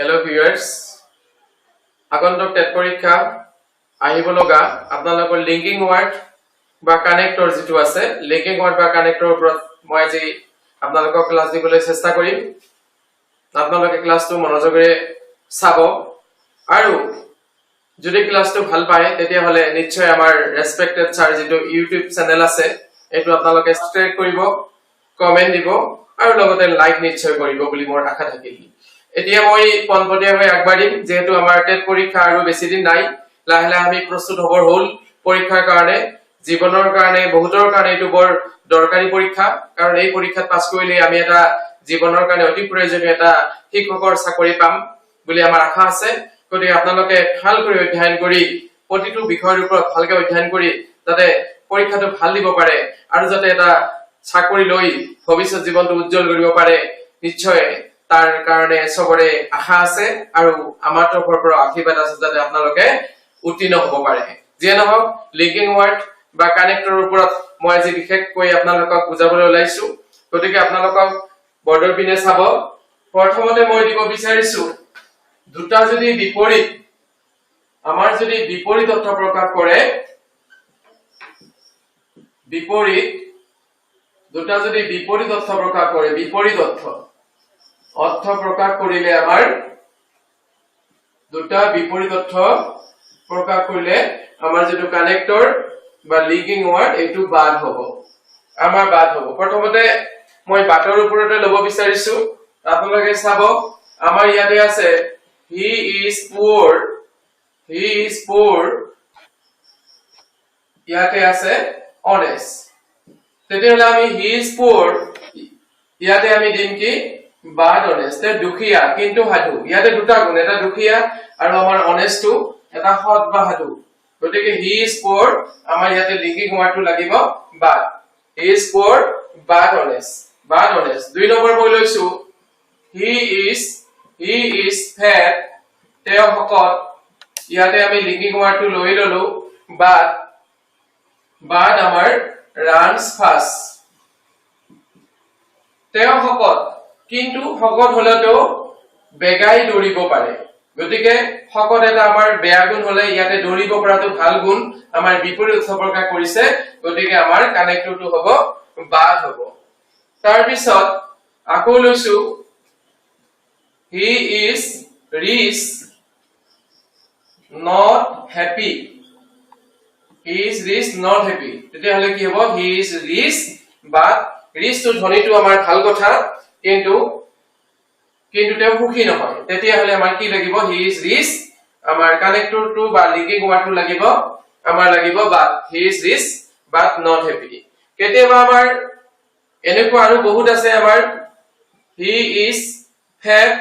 Hello viewers, আগন্তুক TET পৰীক্ষা আহিব লগা আপোনালোকৰ লিংকিং ওয়াৰ্ড বা কানেক্টৰ যেটো আছে লিংকিং ওয়াৰ্ড বা কানেক্টৰ ওপৰত মই আজি আপোনালোকক ক্লাস দিবলৈ চেষ্টা কৰিম। আপোনালোকে ক্লাসটো মনোযোগেৰে চাব আৰু যদি ক্লাসটো ভাল পায় তেতিয়া হলে নিশ্চয় আমাৰ ৰেসপেক্টেড স্যাৰ যেটো ইউটিউব চেনেল আছে এটো আপোনালোকে সাবস্ক্ৰাইব কৰিব, কমেন্ট দিব আৰু লগতে লাইক নিশ্চয় কৰিব বুলি মোৰ আশা থাকিল। এতিয়া মই পনপটীয়াকৈ আগবাঢ়িম যেহেতু আমাৰ টেট পৰীক্ষা আৰু বেছি দিন নাই, লাহে লাহে আমি প্ৰস্তুত হবৰ হ'ল পৰীক্ষাৰ কাৰণে। জীৱনৰ কাৰণে বহুতৰ কাৰণে এটো বৰ দৰকাৰী পৰীক্ষা, কাৰণ এই পৰীক্ষাত পাছ কৰিলে আমি এটা জীৱনৰ কাৰণে অতি প্ৰয়োজনীয় এটা শিক্ষকৰ চাকৰি পাম বুলি আমাৰ আশা আছে। গতিকে আপোনালোকে ভালকৈ অধ্যয়ন কৰি প্ৰতিটো বিষয়ৰ ওপৰত ভালকৈ অধ্যয়ন কৰি যাতে পৰীক্ষাটো ভাল দিব পাৰে আৰু যাতে এটা চাকৰি লৈ ভৱিষ্যত জীৱনটো উজ্জ্বল কৰিব পাৰে, নিশ্চয় তাৰ কাৰণে সবৰে আশা আছে আৰু আমাৰ তৰফৰ পৰা আশীৰ্বাদ আছে যাতে আপোনালোকে উত্তীৰ্ণ হ'ব পাৰে। যে নহওক লিংকিং ওয়াৰ্ড বা কানেক্টৰৰ ওপৰত মই আজি বিশেষকৈ আপোনালোকক বুজাবলৈ ওলাইছো। গতিকে আপোনালোকক বৰ্ডৰ পিনে চাব। প্ৰথমতে মই দিব বিচাৰিছো দুটা যদি বিপৰীত আমাৰ যদি বিপৰীত অৰ্থ প্ৰকাশ কৰে, বিপৰীত দুটা যদি বিপৰীত অৰ্থ প্ৰকাশ কৰে, বিপৰীত অৰ্থ প্ৰকাশ কৰিলে আমাৰ দুটা বিপৰীত অৰ্থ প্ৰকাশ কৰিলে আমাৰ যেটো কানেক্টৰ বা লিংকিং ওয়াৰ্ড এটো বাদ হ'ব, আমাৰ বাদ হ'ব। প্ৰথমতে মই বাটৰ ওপৰতে লব বিচাৰিছো। আপোনালোকে চাব আমাৰ ইয়াতে আছে he is poor, ইয়াতে আছে honest। তেতিয়াহলে আমি he is poor ইয়াতে আমি দিম কি bad honest, দুখিয়া কিন্তু সাধু। ইয়াতে দুটা গুণ, এটা দুখিয়া আৰু আমাৰ honest টো এটা সৎ বা সাধু। গতিকে he is poor আমাৰ ইয়াতে লিংকিং ওয়াৰ্ডটো লাগিব bad, he is poor bad honest, bad honest। দুই নম্বৰ মই লৈছো he is fat, তেওঁ শকত। ইয়াতে আমি লিংকিং ওয়াৰ্ডটো লৈ ললো bad আমাৰ runs fast, তেওঁ শকত কিন্তু শকত হলেতো বেগাই দৌৰিব পাৰে। গতিকে শকত এটা আমাৰ বেয়া গুণ হলে ইয়াতে দৌৰিব পৰাটো ভাল গুণ আমাৰ বিপৰীত অৰ্থ প্ৰকাশ কৰিছে। গতিকে আমাৰ কানেক্টৰটো হ'ব বাদ হ'ব। তাৰ পিছত আকৌ লৈছো he is rich not happy, he is rich not happy। তেতিয়াহলে কি হ'ব he is rich but rich to ধনীটো আমাৰ ভাল কথা কিন্তু তেওঁ সুখী নহয়। তেতিয়াহলে আমাৰ কি লাগিব he is rich, আমাৰ কানেক্টৰটো বা লিংকিং ওয়াৰ্ডটো লাগিব আমাৰ লাগিব but he is rich but not happy। কেতিয়াবা আমাৰ এনেকুৱা আৰু বহুত আছে আমাৰ he is fat,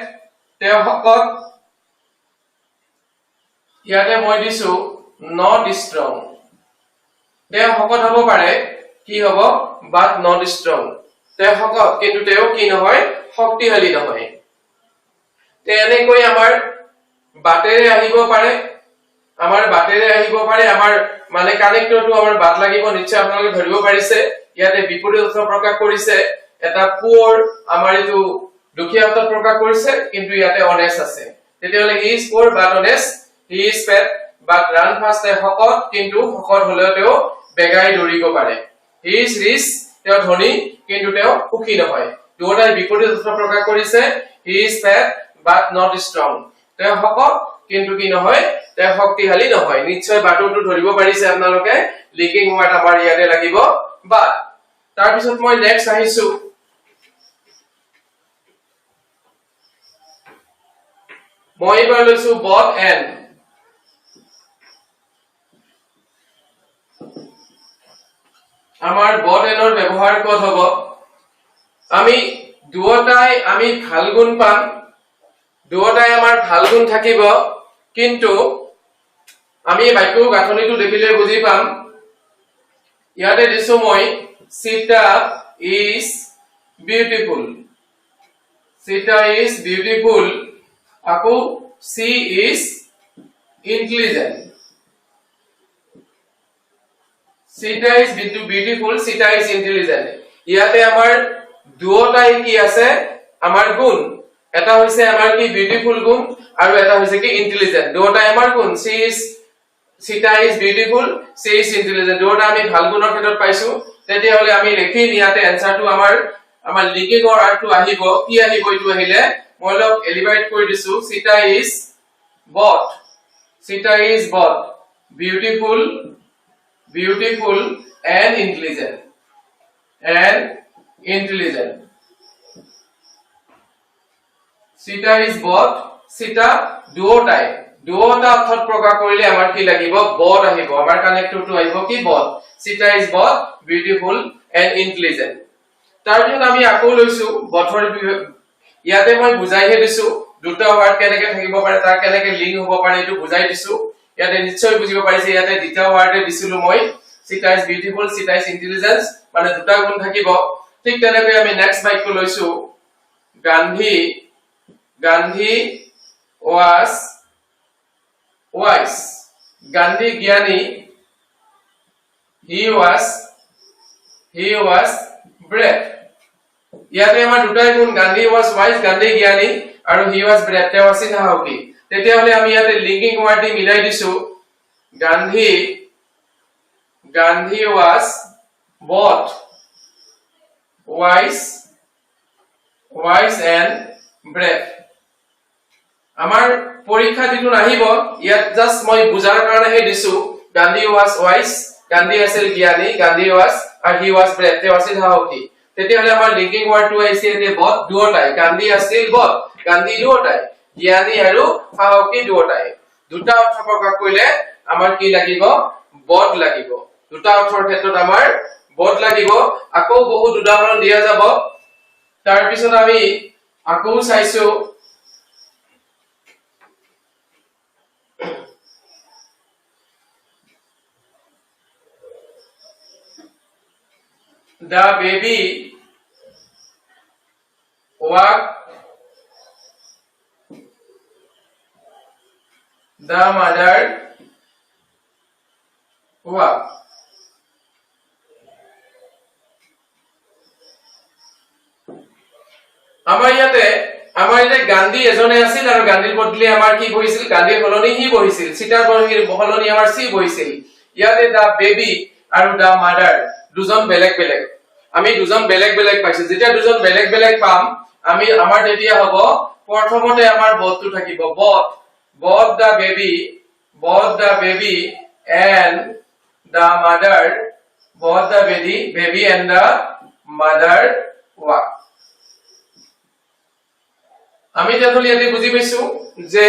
তেওঁ শকত। ইয়াতে মই দিছো not strong, তেওঁ শকত হ'ব পাৰে কি হ'ব but not strong, তেওঁ শকত কিন্তু তেওঁ কি নহয় শক্তিশালী নহয়। এনেকৈ আমাৰ বাটেৰে আহিব পাৰে, আমাৰ মানে কানেক্টৰটো আমাৰ বাট লাগিব। নিশ্চয় আপোনালোকে ধৰিব পাৰিছে ইয়াতে বিপৰীত অৰ্থ প্ৰকাশ কৰিছে। এটা পুৱাৰ আমাৰ এটো দুখীয়া অৰ্থ প্ৰকাশ কৰিছে কিন্তু ইয়াতে honest আছে। তেতিয়াহলে he is poor but honest, he is fat but run fast, শকত কিন্তু শকত হলেও তেওঁ বেগাই দৌৰিব পাৰে। he is rich, তেওঁ ধনী কিন্তু তেওঁ সুখী নহয়। দুটাই বিপৰীত অৰ্থ প্ৰকাশ কৰিছে। he is fat but not strong, তেওঁ শকত কিন্তু কি নহয় তেওঁ শক্তিশালী নহয়। নিশ্চয় বাটটো ধৰিব পাৰিছে আপোনালোকে। লিংকিং ওয়াৰ্ড আমাৰ ইয়াতে লাগিব বাট। তাৰ পিছত মই নেক্সট আহিছো মই এবাৰ লৈছো both and। আমাৰ both and ৰ ব্যৱহাৰ ক'ত হ'ব? আমি দুটাই আমি ভাল গুণ পাম, দুটাই আমাৰ ভাল গুণ থাকিব কিন্তু আমি বাক্য গাঁথনিটো দেখিলে বুজি পাম। ইয়াতে দিছো মই Sita is beautiful, Sita is beautiful, আকৌ she is intelligent, Sita is beautiful, Sita is intelligent। ইয়াতে আমাৰ দুটাই কি আছে আমাৰ গুণ, এটা হৈছে আমাৰ কি বিউটিফুল গুণ আৰু এটা হৈছে কি ইন্টেলিজেন্ট দুটা আমাৰ গুণ Sita is beautiful, she is intelligent. দুটা আমি ভাল গুণৰ ক্ষেত্ৰত পাইছো তেতিয়া হলে আমি লিখিম ইয়াতে এনসাৰটো আমাৰ লিংকিং অৰ আৰ্টটো আহিব কি আহিব ইটো আহিলে মই লক এলিভেট কৰি দিছো Sita is both beautiful and intelligent Sita is both Sita দুটাই দুটা অৰ্থত প্ৰকাশ কৰিলে আমাৰ কি লাগিব both আহিব আমাৰ কানেক্টৰটো আহিব কি both Sita is both beautiful and intelligent তাৰ পিছত আমি আকৌ লৈছো bothৰ ইয়াতে মই বুজাইহে দিছো দুটা ওয়াৰ্ড কেনেকে থাকিব পাৰে তাৰ কেনেকে লিংক হ'ব পাৰে এটো বুজাই দিছো ইয়াতে নিশ্চয় বুজিব পাৰিছে ইয়াতে দুটা ওয়ার্ডে দিছিলো মই Sita is beautiful Sita is intelligent মানে দুটা গুণ থাকিব ঠিক তেনেকৈ আমি নেক্সট বাক্য লৈছো Gandhi was wise Gandhi জ্ঞানী he was brave ইয়াতে আমাৰ দুটাই গুণ Gandhi was wise Gandhi জ্ঞানী আৰু he was brave তেওঁ আছিল সাহসী তেতিয়া হলে আমি ইয়াতে লিংকিং ওয়ার্ড দি মিলাই দিছো Gandhi was both wise and brave আমাৰ পৰীক্ষা দিনটো আহিব ইয়াত জাস্ট মই বুজাৰ কাৰণে হে দিছো Gandhi was wise Gandhi আছিল জ্ঞানী Gandhi was and he was brave তেওঁ আছিল সাহসী তেতিয়া হলে আমাৰ লিংকিং ওয়ার্ডটো আহিছে এতে both দুটাই Gandhi আছিল both Gandhi দুটাই জ্ঞানী আৰু সাহসী দুটাই দুটা অৰ্থ প্ৰকাশ কৰিলে আমাৰ কি লাগিব both লাগিব দুটা অৰ্থৰ ক্ষেত্ৰত আমাৰ both লাগিব আকৌ বহুত উদাহৰণ দিয়া যাব তাৰ পিছত আমি আকৌ চাইছো The baby walked the mother walked আমাৰ ইয়াতে গান্ধী এজনে আছিল আৰু গান্ধীৰ বদলি আমাৰ কি বহিছিল গান্ধীৰ হলনি হি বহিছিল সিটাৰ হলনি আমাৰ সি বহিছিল ইয়াতে দা বেবি আৰু দা মাদাৰ দুজন বেলেগ বেলেগ আমি দুজন বেলেগ বেলেগ পাইছো যেতিয়া দুজন বেলেগ বেলেগ পাম আমি আমাৰ তেতিয়া হ'ব প্ৰথমতে আমাৰ বথটো থাকিব both the baby and the mother both the baby and the mother walk আমি তেতলি ইয়াতে বুজি পাইছো যে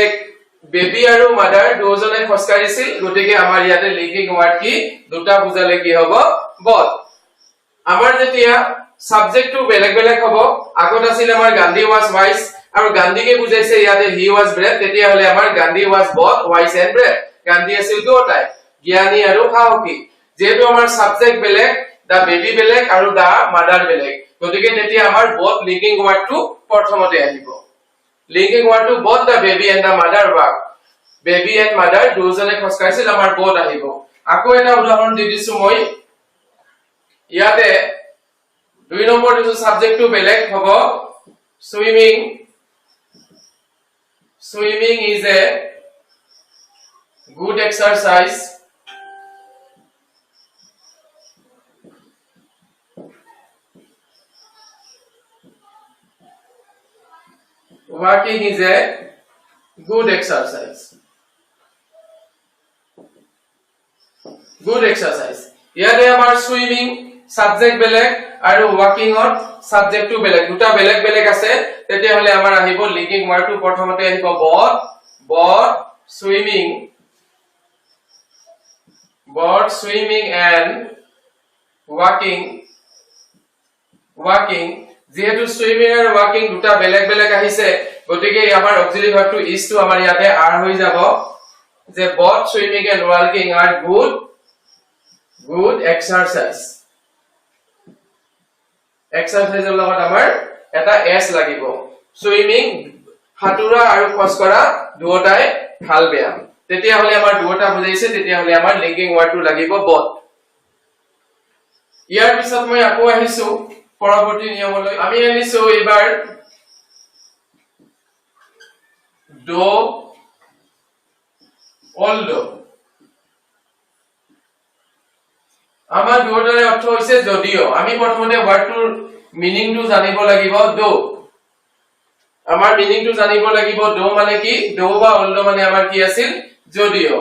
বেবি আৰু মাদাৰ দুজনে খসকাৰিছিল গটিকে আমাৰ ইয়াতে লিংকিং ওয়াৰ্ড কি দুটা বুজালে কি হ'ব both আমাৰ যেতিয়া সাবজেক্টটো বেলেগ বেলেগ হ'ব আগত আছিল আমাৰ Gandhi was wise আৰু গান্ধীকে বুজাইছে ইয়াতে he was brave তেতিয়া হলে আমাৰ Gandhi was both wise and brave Gandhi আছিল দুটাই জ্ঞানী আৰু সাহসী যেহেতু আমাৰ সাবজেক্ট বেলেগ দা বেবি বেলেগ আৰু দা মাদাৰ বেলেগ গটিকে তেতিয়া আমাৰ both লিংকিং ওয়াৰ্ডটো প্ৰথমতে আহিব linking ওয়ার্ডটো both the baby and the mother walk baby and mother দুজনে খসকাইছিল আমাৰ both আহিব আকৌ এটা উদাহৰণ দি দিছো মই ইয়াতে দুই নম্বৰ দিছো সাবজেক্টটো বেলেগ হ'ব swimming is a good exercise walking is a good exercise ইয়াতে আমাৰ সুইমিং সাবজেক্ট বেলেগ আৰু ওয়াকিং অৰ সাবজেক্টটো বেলেগ দুটা বেলেগ বেলেগ আছে তেতিয়া হলে আমাৰ আহিব লিংকিং ওয়াৰ্ডটো প্ৰথমতে আহিব both swimming and walking যেহেতু সুইমিং আৰু ওয়াকিং দুটা বেলেগ বেলেগ আহিছে গটিকে আমাৰ অক্সিলাৰি ভাৰ্বটো is টো আমাৰ ইয়াতে are হৈ যাব যে both swimming and walking are good exercise এক্সাৰসাইজৰ লগত আমাৰ এটা s লাগিব সুইমিং হাতুৰা আৰু খসকৰা দুটাই ভাল ব্যায়াম তেতিয়া হলে আমাৰ দুটা বুজাইছে তেতিয়া হলে আমাৰ লিংকিং ওয়াৰ্ডটো লাগিব both ইয়াৰ পিছত মই আকৌ আহিছো পৰৱৰ্তী নিয়মলৈ আমি আনিছো এবাৰ do although আমাৰ দুটাৰে অৰ্থ হৈছে যদিও আমি প্ৰথমতে ওয়াৰ্ডটোৰ মিনিংটো জানিব লাগিব do আমাৰ মিনিংটো জানিব লাগিব do মানে কি do বা although মানে আমাৰ কি আছিল যদিও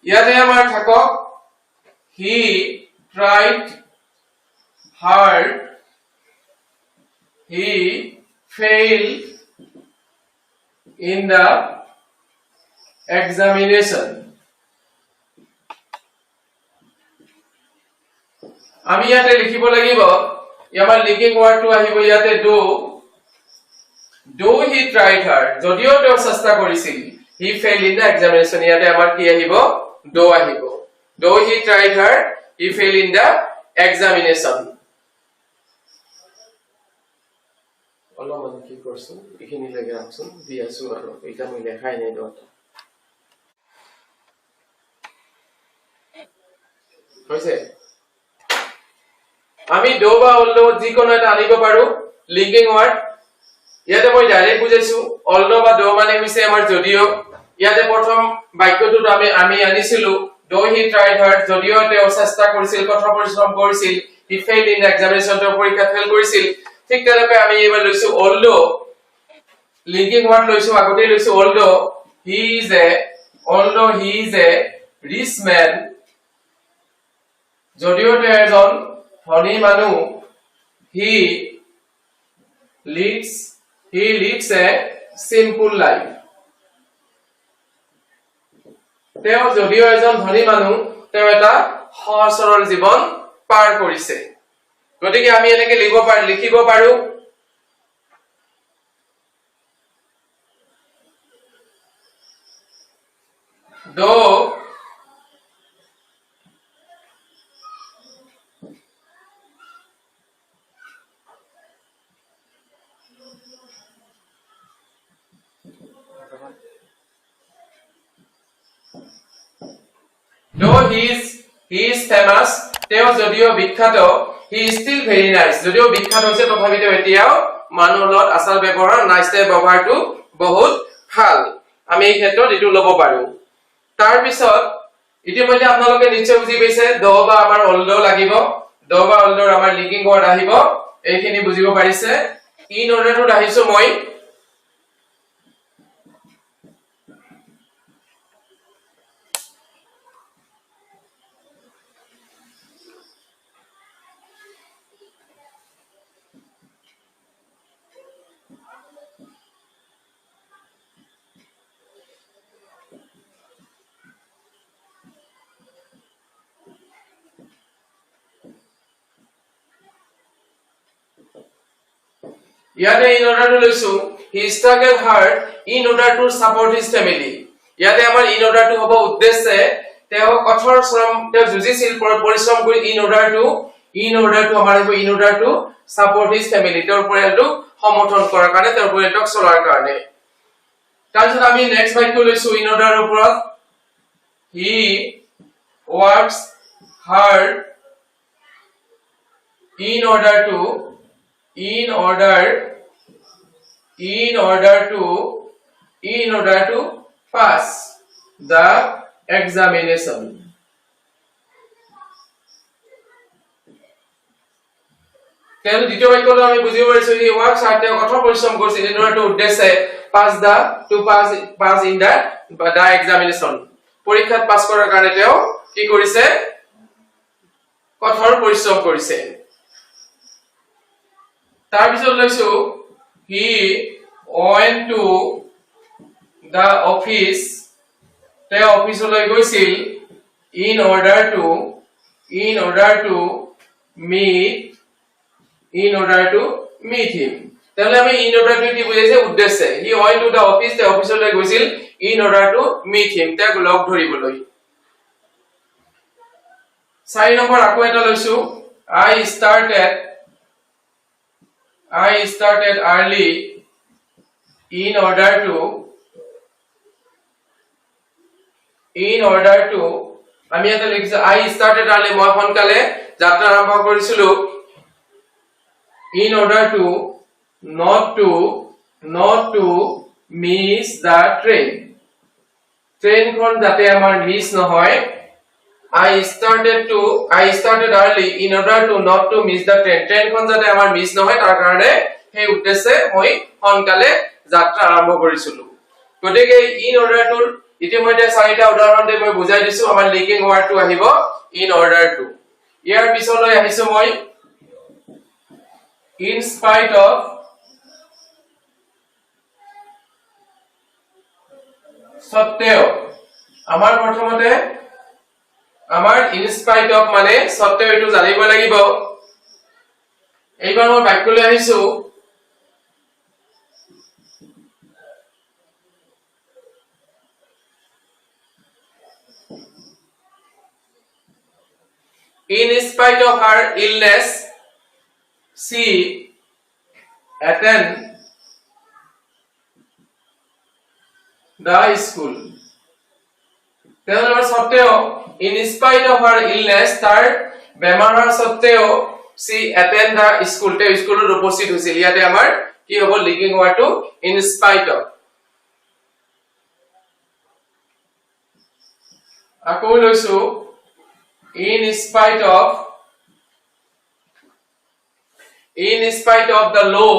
ইয়াতে আমাৰ থাকক he tried hard he failed in the examination আমি ইয়াতে লিখিব লাগিব ইয়াৰ লিংকিং ওয়াৰ্ডটো আহিব ইয়াতে do he tried hard যদিও তেওঁ চেষ্টা কৰিছিল he failed in the examination ইয়াতে আমাৰ কি আহিব do আহিব do he tried hard he failed in the examination অলপ মানে কি কৰছো এইখিনি লাগে অপচন দি আছো আৰু এটা মই লেখাই নাই দটা হৈছে আমি do বা although যিকোনো এটা আনিব পাৰো লিংকিং ওয়াৰ্ড ইয়াতে মই ডাইৰেক্ট বুজাইছো although বা do মানে হৈছে আমাৰ যদিও ইয়াতে প্ৰথম বাক্যটোত আমি আনিছিলো do he tried hard যদিও তেওঁ চেষ্টা কৰিছিল কঠোৰ পৰিশ্ৰম কৰিছিল he failed in the examination তেওঁ পৰীক্ষাত ফেল কৰিছিল ঠিক তেনেকৈ আমি এবাৰ লৈছো although লিংকিং ওয়ার্ড লৈছো আগতে লৈছো although he is a rich man যদিও তেওঁ এজন ধনী মানুহ he lives a simple life তেওঁ যদিও এজন ধনী মানুহ তেওঁ এটা সহজ সৰল জীৱন পাৰ কৰিছে গতিকে আমি এনেকে লিখিব পাৰো though he is famous তেওঁ যদিও বিখ্যাত he is still very nice যদিও বিখ্যাত হৈছে তথাপিও এতিয়াও মানুহৰ লগত আচাৰ ব্যৱহাৰ নাইছে ব্যৱহাৰটো বহুত ভাল আমি এই ক্ষেত্ৰত এটো লব পাৰো তাৰ পিছত ইতিমধ্যে আপোনালোকে নিশ্চয় বুজি পাইছে do বা আমাৰ although লাগিব do বা although আমাৰ লিংকিং ওয়াৰ্ড আহিব এইখিনি বুজিব পাৰিছে in order to আহিছো মই ইয়াতে in order to লৈছো he struggled hard in order to support his family ইয়াতে আমাৰ in order to হ'ব উদ্দেশ্যে তেওঁ কঠোৰ শ্ৰম তেওঁ যুঁজিছিল পৰিশ্ৰম কৰি in order to আমাৰ হ'ব in order to support his family তেওঁৰ পৰিয়ালটোক সমৰ্থন কৰাৰ কাৰণে তেওঁৰ পৰিয়ালটোক চলাৰ কাৰণে তাৰপিছত আমি নেক্সট বাক্য লৈছো in order ওপৰত he works hard in order to pass the examination তেল দ্বিতীয় বাক্যটো আমি বুজিব পাৰিছো he works hard তেওঁ কঠোৰ পৰিশ্ৰম কৰিছিল in order to উদ্দেশ্যে pass in the examination পৰীক্ষাত পাছ কৰাৰ কাৰণে তেওঁ কি কৰিছে কঠোৰ পৰিশ্ৰম কৰিছে তাৰ পিছত লৈছো he went to the office তেওঁ অফিচলৈ গৈছিল in order to meet him তাহলে আমি in order to কি বুজাইছে উদ্দেশ্যে he went to the office তেওঁ অফিচলৈ গৈছিল in order to meet him তেওঁক লগ ধৰিবলৈ 4 নম্বৰ আকৌ এটা লৈছো I started early in order to আমি এটা লিখিছো I started early মই সোনকালে যাত্ৰা আৰম্ভ কৰিছিলো in order to not to miss the train. Train kon jate amar miss nohoy. I started early in order to not to miss the train. Train kon jate amar miss nohoy tar karone he uddeshe moi sonkale jatra arambho korisulu. Gotike in order to ইতিমধ্যে চাৰিটা উদাহৰণ দে মই বুজাই দিছো আমাৰ linking ওয়াৰ্ডটো আহিব in order to. ইয়াৰ পিছলৈ আহিছো মই in spite of সত্বেও আমাৰ প্ৰথমতে আমাৰ in spite of মানে সত্বেও এটো জানিব লাগিব এইবাৰ মই বাক্যলৈ আহিছো in spite of her illness she attend the school. Therefore, সত্ত্বেও in spite of her illness, তাৰ বেমাৰৰ সত্ত্বেও she attend the school. তে স্কুলত উপস্থিত হৈছিল। ইয়াতে আমাৰ কি হ'ব লিংকিং ওয়াৰ্ডটো in spite of. আকৌ লৈছো in spite of the law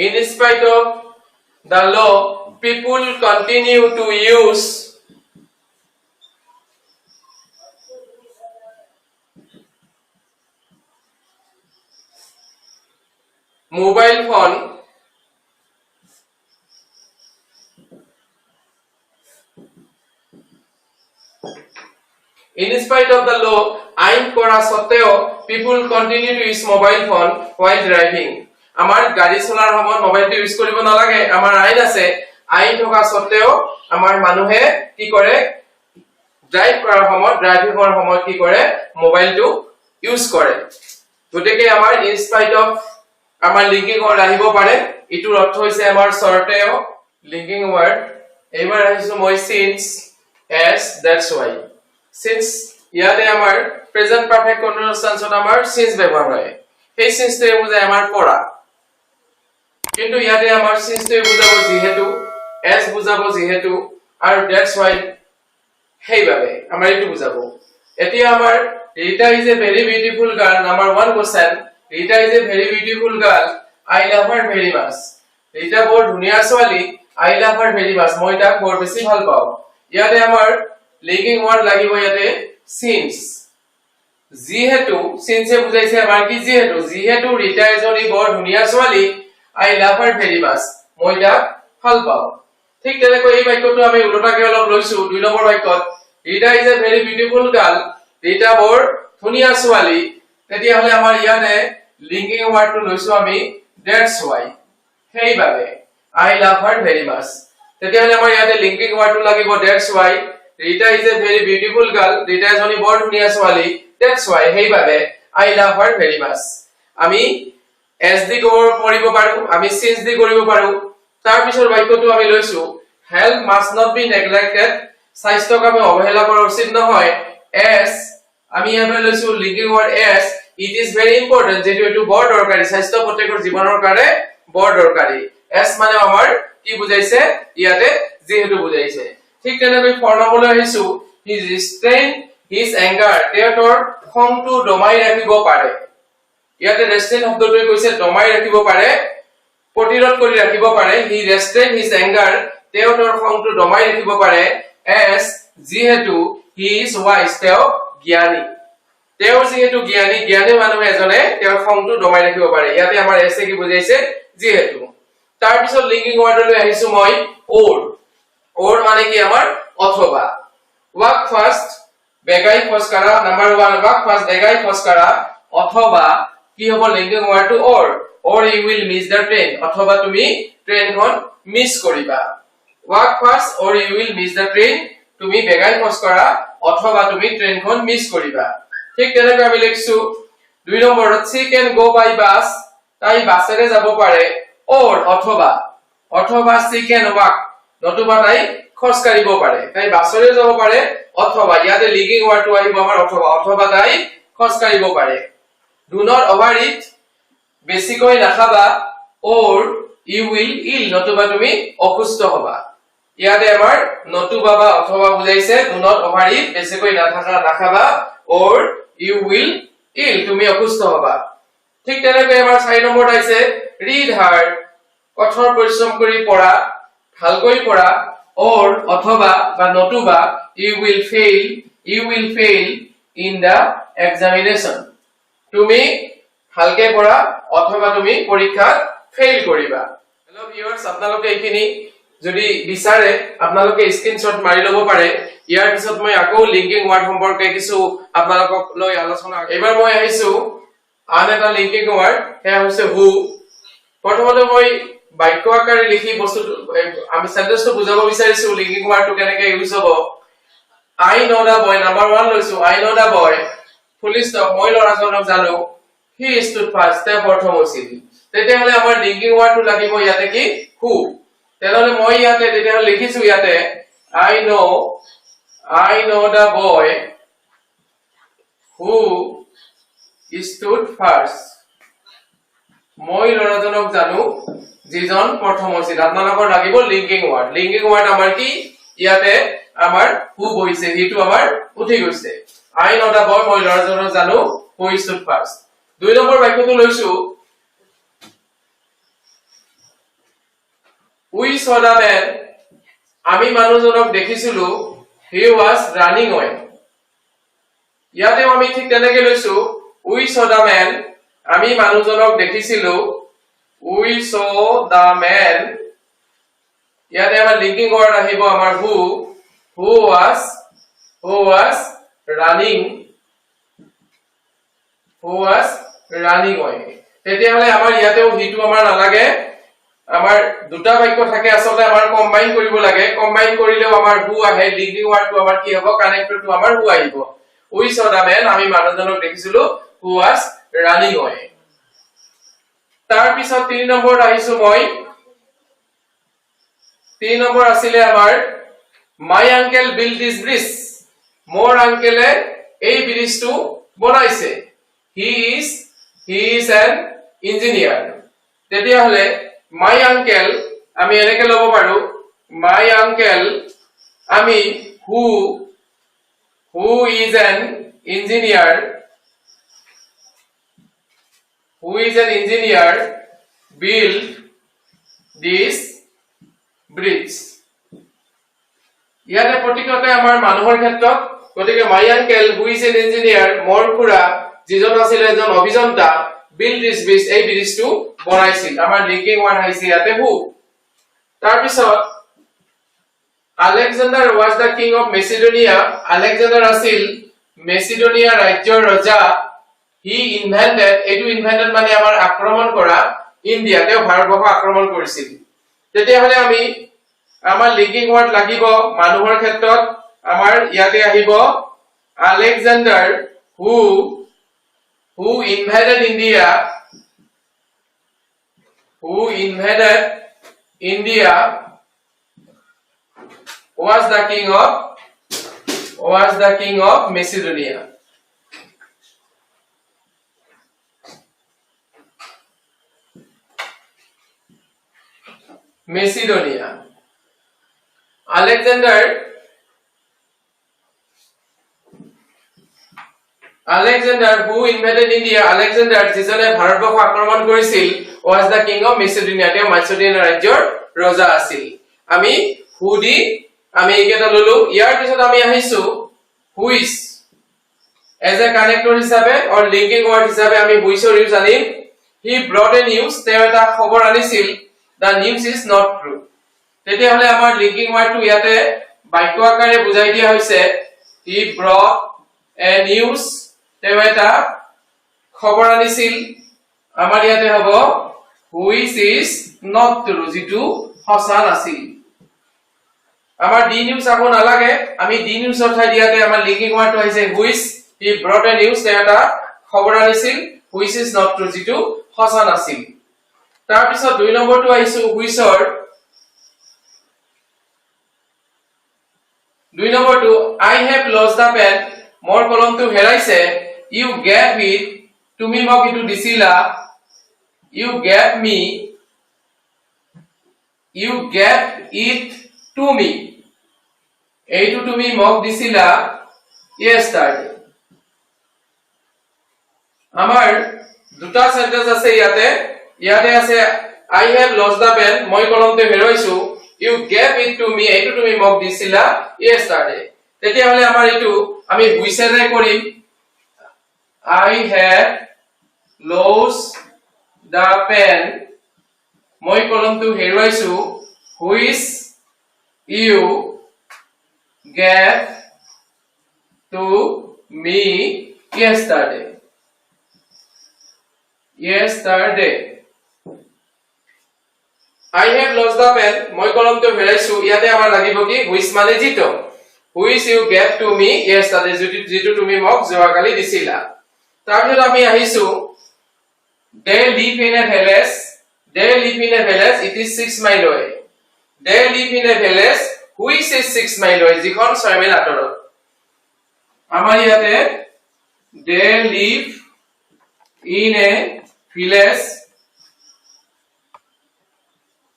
in spite of the law people continue to use mobile phone in spite of the law আইন কৰা সত্ত্বেও people continue to use mobile phone while driving আমাৰ গাড়ী চলাৰ সময়ত মোবাইলটো ইউজ কৰিব নালাগে আমাৰ আইন আছে আইন থকা সত্ত্বেও আমাৰ মানুহে কি কৰে ড্ৰাইভ কৰাৰ সময়ত ড্ৰাইভিংৰ সময়ত কি কৰে মোবাইলটো ইউজ কৰে গতিকে আমাৰ in spite of আমাৰ লিংকিং ওয়াৰ্ড আহিব পাৰে ইটোৰ অৰ্থ হৈছে আমাৰ সৰ্টেও লিংকিং ওয়াৰ্ড এইবাৰ আহিছো মই since as that's why since ইয়াতে আমাৰ প্ৰেজেন্ট পাৰফেক্ট কন্টিনিউয়াছ টেন্সত আমাৰ since ব্যৱহাৰ হয় এই since টো বুজায় আমাৰ পৰা কিন্তু ইয়াতে আমাৰ since টো বুজাব যেহেতু as বুজাব যেহেতু আৰু that's why সেইভাবে আমাৰ এইটো বুজাব এতিয়া আমাৰ Rita is a very beautiful girl number 1 question Rita is a very beautiful girl. I love her very much. Rita বৰ ধুনীয়া ছোৱালী. I love her very much. মই তাক বৰ বেছি ভাল পাওঁ। ইয়াতে আমাৰ লিংকিং ওয়াৰ্ড লাগিব ইয়াতে since. যেহেতু since এ বুজাইছে আমাৰ কি যেহেতু ৰিতা এজনী বৰ ধুনীয়া ছোৱালী I love her very much. মই তাক ভাল পাওঁ। ঠিক তেনেকৈ এই বাক্যটো আমি উল্টাকে অলপ লৈছো 2 নম্বৰ বাক্যত Rita is a very beautiful girl. Rita বৰ ধুনীয়া ছোৱালী। তেতিয়া হলে আমাৰ ইয়াতে লিংকিং ওয়াৰ্ডটো লৈছো আমি that's why সেইভাবে I love her very much তেতিয়া হলে আমাৰ ইয়াতে লিংকিং ওয়াৰ্ডটো লাগিব that's why Rita is a very beautiful girl Rita এজনী বৰ ধুনীয়া ছোৱালী that's why সেইভাবে I love her very much আমি as দি কৰিব পাৰো আমি since দি কৰিব পাৰো তাৰ পিছৰ বাক্যটো আমি লৈছো health must not be neglected স্বাস্থ্যক আমি অৱহেলা কৰা উচিত নহয় as আমি ইয়াতে লৈছো linking word as It is very important যেটো এটো বৰ দৰকাৰী স্বাস্থ্য প্ৰত্যেকৰ জীৱনৰ কাৰণে বৰ দৰকাৰী এস মানে আমাৰ কি বুজাইছে ইয়াতে যেহেতু বুজাইছে ঠিক তেনেকৈ ফৰ্মলৈ আহিছো he restrain his anger তেওঁৰ খংটো দমাই ৰাখিব পাৰে ইয়াতে restrain শব্দটোৱে কৈছে দমাই ৰাখিব পাৰে প্ৰতিৰোধ কৰি ৰাখিব পাৰে he restrain his anger তেওঁৰ খংটো দমাই ৰাখিব পাৰে as যেহেতু he is wise তেওঁ জ্ঞানী তেওঁৰ যেহেতু জ্ঞানী মানুহ এজনে তেওঁৰ খংটো দমাই ৰাখিব পাৰে ইয়াতে আমাৰ এছে কি বুজাইছে যেহেতু তাৰ পিছত লিংকিং ওয়াৰ্ডলৈ আহিছো মই or মানে কি আমাৰ অথবা walk fast বেগাই খোজকাঢ়া নাম্বাৰ 1 walk fast বেগাই খোজকাঢ়া অথবা কি হ'ব linking ওয়াৰ্ডটো or you will miss the train অথবা তুমি ট্ৰেইনখন মিস কৰিবা walk fast or you will miss the train তুমি বেগাই খোজকাঢ়া অথবা তুমি ট্ৰেইনখন মিস কৰিবা ঠিক তেনেকৈ আমি লিখছো 2 নম্বৰত she can go by bus তাই বাসেৰে যাব পাৰে or অথবা she can walk নতুবা তাই খোজ কাঢ়িব পাৰে তাই বাছৰে যাব পাৰে অথবা ইয়াতে লিংকিং ওয়াৰ্ডটো আহিব আমাৰ অথবা তাই খোজ কাঢ়িব পাৰে do not overeat বেছিকৈ নাখাবা or you will ill নতুবা তুমি অসুস্থ হবা ইয়াতে আমাৰ নতুবা বা অথবা বুজাইছে do not overeat বেছিকৈ নাখাবা or you will ill তুমি অসুস্থ হবা ঠিক তেনেকৈ আমাৰ 4 নম্বৰ আছে read hard কঠোৰ পৰিশ্ৰম কৰি পঢ়া ভালকৈ পঢ়া or অথবা বা নতুবা you will fail in the examination তুমি ভালকৈ পঢ়া অথবা তুমি পৰীক্ষাত ফেইল কৰিবা হেল্ল ভিউয়াৰ্স আপোনালোকে এইখিনি যদি বিচাৰে আপোনালোকে স্ক্ৰিনশ্বট মাৰি লব পাৰে ইয়াৰ পিছত মই আকৌ লিংকিং ওয়াৰ্ড সম্পৰ্কে কিছু আপোনালোকক লৈ আলোচনা এবাৰ মই আহিছো আন এটা লিংকিং ওয়াৰ্ড হেয়া হৈছে হু প্ৰথমতে মই বাক্য আকাৰে লিখি বস্তুটো আমি সেন্টেন্সটো বুজাব বিচাৰিছো লিংকিং ওয়ার্ডটো কেনেকৈ ইউজ হ'ব I know the boy number 1 লৈছো I know the boy full stop মই লৰাজনক জানো he stood first তে প্ৰথম হৈছিল তেতিয়াহলে আমাৰ লিংকিং ওয়ার্ডটো লাগিব ইয়াতে কি হু তেতিয়াহলে মই ইয়াতে তেতিয়াহলে লিখিছো ইয়াতে I know the boy who stood first মই লৰাজনক জানো যিজন প্ৰথম হৈছিল আপোনালোকৰ লাগিব লিংকিং ওয়াৰ্ড আমাৰ কি ইয়াতে আমাৰ হু বহিছে হিটো আমাৰ উঠি গৈছে I know the boy মই লৰাজনক জানো who stood first 2 নম্বৰ বাক্যটো লৈছো we saw the man আমি মানুহজনক দেখিছিলো he was running away ইয়াতে আমি ঠিক তেনেকৈ লৈছো we saw the man আমি মানুহজনক দেখিছিলো we saw the man ইয়াতে আমাৰ লিংকিং ওয়াৰ্ড আহিব আমাৰ who was running away তেতিয়াহলে আমাৰ ইয়াতেও হিটো আমাৰ নালাগে আমাৰ দুটা বাক্য থাকে আসলে আমাৰ কম্বাইন কৰিব লাগে কম্বাইন কৰিলেও আমাৰ হু আহে লিংকিং ওয়াৰ্ডটো আমাৰ কি হ'ব কানেক্টৰটো আমাৰ হু আহিব we saw the man আমি মানুহজনক দেখিছিলো who was running away তাৰ পিছত 3 নম্বৰ আহিছো মই 3 নম্বৰ আছিল আমাৰ my uncle built this bridge মোৰ আঙ্কেলে এই ব্ৰিজটো বনাইছে he is an engineer তেতিয়াহলে my uncle আমি এনেকৈ লব পাৰো my uncle আমি who is an engineer built this bridge ইয়াতে প্ৰতিকতে আমাৰ মানুহৰ ক্ষেত্ৰত গতিকে my uncle who is an engineer মোৰ খুৰা যিজন আছিল এজন অভিযন্তা built this bridge এই ব্ৰিজটো বনাইছিল আমাৰ লিংকিং ওয়াৰ্ড আহিছে ইয়াতে হু তাৰ পিছত Alexander was the king of Macedonia Alexander আছিল মেচিডোনিয়া ৰাজ্যৰ ৰজা he invented মানে আমাৰ আক্ৰমণ কৰা ইন্ডিয়া তেওঁ ভাৰতবৰ্ষ আক্ৰমণ কৰিছিল তেতিয়াহলে আমি আমাৰ লিংকিং ওয়াৰ্ড লাগিব মানুহৰ ক্ষেত্ৰত আমাৰ ইয়াতে আহিব Alexander who invaded India was the king of Macedonia Alexander who invaded India Alexander যিজনে ভাৰতবৰ্ষ আক্ৰমণ কৰিছিল was the king of Macedonia তেওঁ মাইচেডোনিয়া ৰাজ্যৰ ৰজা আছিল আমি who দি আমি এইকেইটা ললো ইয়াৰ পিছত আমি আহিছো who is as a connector হিচাপে or linking word হিচাপে আমি who is ইউজ আনিম he brought a news তেওঁ এটা খবৰ আনিছিল the news is not true তেতিয়াহলে আমাৰ লিংকিং ওয়াৰ্ডটো ইয়াতে বাক্য আকাৰে বুজাই দিয়া হৈছে he brought a news তেওঁ এটা খবৰ আনিছিল আমাৰ ইয়াতে হ'ব which is not true যেটো সঁচা নাছিল আমাৰ ডি নিউজ আকৌ নালাগে আমি ডি নিউজ অৰ্থাৎ ইয়াতে আমাৰ লিংকিং ওয়াৰ্ডটো আহিছে which he brought a news তেওঁ এটা খবৰ আনিছিল which is not true যেটো সঁচা নাছিল তাৰ পিছত 2 নম্বৰটো আহিছো whichৰ 2 নম্বৰটো I have lost the pen মোৰ কলমটো হেৰাইছে you gave it তুমি মোক ইটো দিছিলা you gave it to me এইটো তুমি মোক দিছিলা yesterday আমাৰ দুটা সেন্টেন্স আছে ইয়াতে আছে I have lost the pen মই কলমটো হেৰাইছো you gave it to me এইটো তুমি মোক দিছিলা yesterday তেতিয়া হলে আমাৰ এইটো আমি হুইচেৰে কৰিম I had lost the pen মই কলমটো হেৰুৱাইছো which you gave to me yesterday I have lost the pen মই কলমটো হেৰাইছো ইয়াতে আমাৰ লাগিব কি which মানে যিটো which you gave to me yesterday যিটো তুমি মোক যোৱাকালি দিছিলা তাৰপিছত আমি আহিছো they live in a village it is 6 mile away they live in a village which is 6 mile away যিখন 6 মাইল আঁতৰত আমাৰ ইয়াতে they live in a village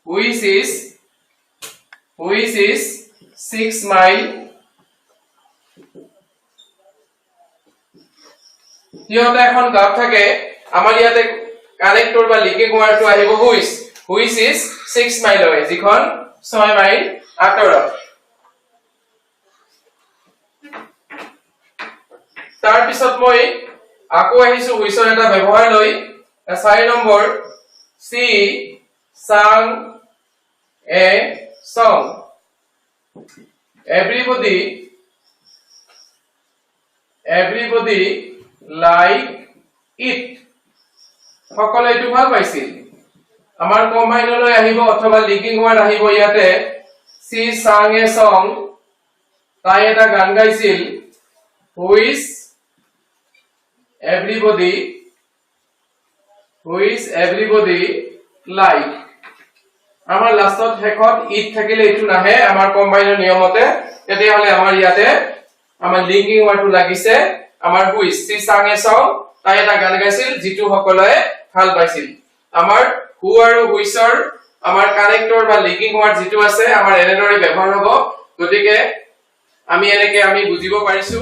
which is 6 mile সিহঁতে এখন গাঁৱত থাকে আমাৰ ইয়াতে কানেক্টৰ বা লিংকিং ৱায়াৰটো আহিব which is 6 mile away যিখন 6 মাইল আঁতৰত তাৰ পিছত মই আকৌ আহিছো whichৰ এটা ব্যৱহাৰ লৈ 4 number she sang a song everybody like it সকলে এটো ভাল পাইছিল আমাৰ কম্বাইনলৈ আহিব অথবা লিংকিং ওয়ার্ড আহিব ইয়াতে she sang a song তাই এটা গান গাইছিল which everybody like আমাৰ লাষ্টত হেকত ইট থাকিলে এটো নাহে আমাৰ কম্বাইনৰ নিয়মতে তেতিয়া হলে আমাৰ ইয়াতে আমাৰ লিংকিং ওয়াৰ্ডটো লাগিছে আমাৰ which she sang a song তাই এটা গান গাইছিল যিটো সকলে ভাল পাইছিল আমাৰ who আৰু whichৰ আমাৰ কানেক্টৰ বা লিংকিং ওয়াৰ্ড যিটো আছে আমাৰ এনেদৰে ব্যৱহাৰ হ'ব গতিকে আমি বুজিব পাৰিছো